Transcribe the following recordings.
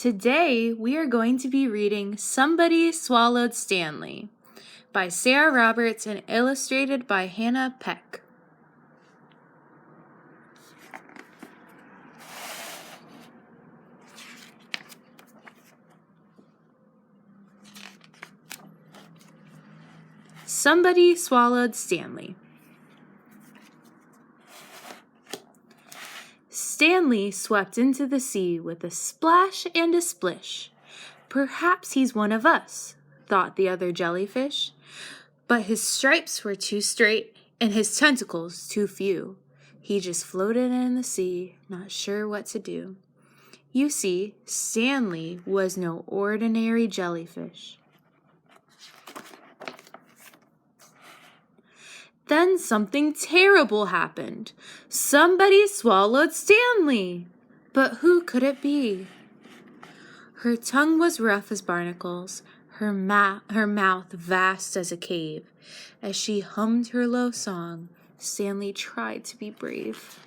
Today we are going to be reading Somebody Swallowed Stanley by Sarah Roberts and illustrated by Hannah Peck. Somebody Swallowed Stanley. Stanley swept into the sea with a splash and a splish. Perhaps he's one of us, thought the other jellyfish. But his stripes were too straight and his tentacles too few. He just floated in the sea, not sure what to do. You see, Stanley was no ordinary jellyfish. Then something terrible happened. Somebody swallowed Stanley. But who could it be? Her tongue was rough as barnacles, her mouth vast as a cave. As she hummed her low song, Stanley tried to be brave.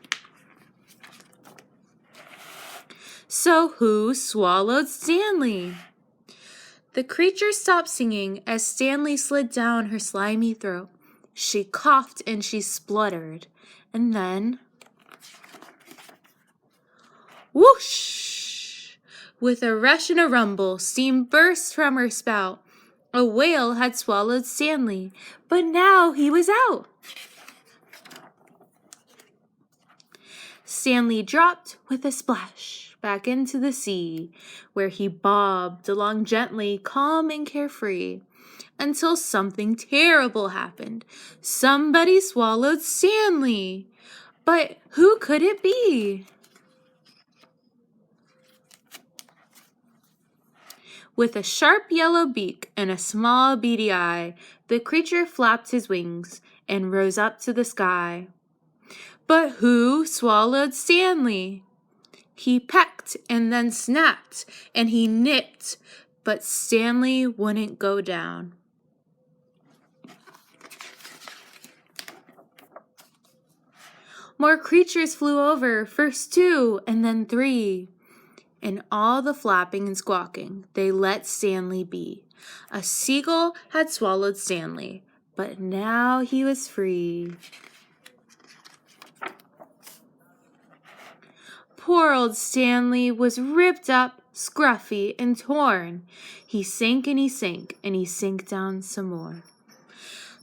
So who swallowed Stanley? The creature stopped singing as Stanley slid down her slimy throat. She coughed and she spluttered, and then, whoosh! With a rush and a rumble, steam burst from her spout. A whale had swallowed Stanley, but now he was out. Stanley dropped with a splash back into the sea, where he bobbed along gently, calm and carefree. Until something terrible happened. Somebody swallowed Stanley. But who could it be? With a sharp yellow beak and a small beady eye, the creature flapped his wings and rose up to the sky. But who swallowed Stanley? He pecked and then snapped and he nipped, but Stanley wouldn't go down. More creatures flew over, first 2 and then 3. In all the flapping and squawking, they let Stanley be. A seagull had swallowed Stanley, but now he was free. Poor old Stanley was ripped up, scruffy, and torn. He sank and he sank, and he sank down some more.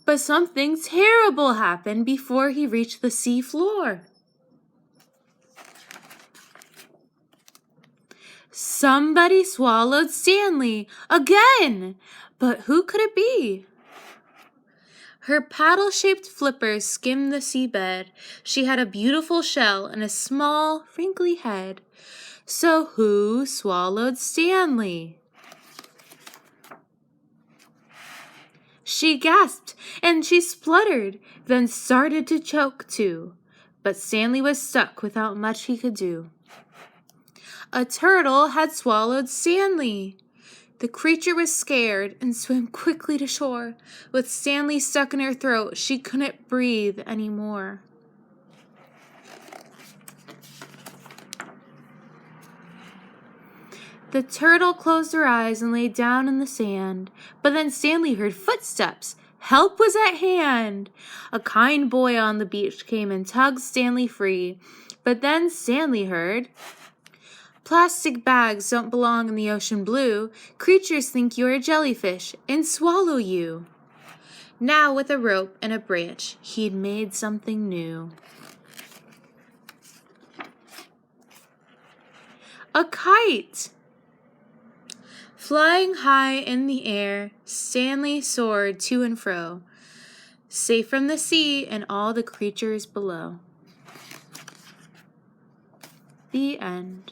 But something terrible happened before he reached the sea floor. Somebody swallowed Stanley again, but who could it be? Her paddle-shaped flippers skimmed the seabed. She had a beautiful shell and a small, wrinkly head. So who swallowed Stanley? She gasped and she spluttered, then started to choke too. But Stanley was stuck without much he could do. A turtle had swallowed Stanley. The creature was scared and swam quickly to shore. With Stanley stuck in her throat, she couldn't breathe anymore. The turtle closed her eyes and lay down in the sand. But then Stanley heard footsteps. Help was at hand. A kind boy on the beach came and tugged Stanley free. But then Stanley heard, "Plastic bags don't belong in the ocean blue. Creatures think you're a jellyfish and swallow you." Now with a rope and a branch, he'd made something new. A kite! Flying high in the air, Stanley soared to and fro, safe from the sea and all the creatures below. The end.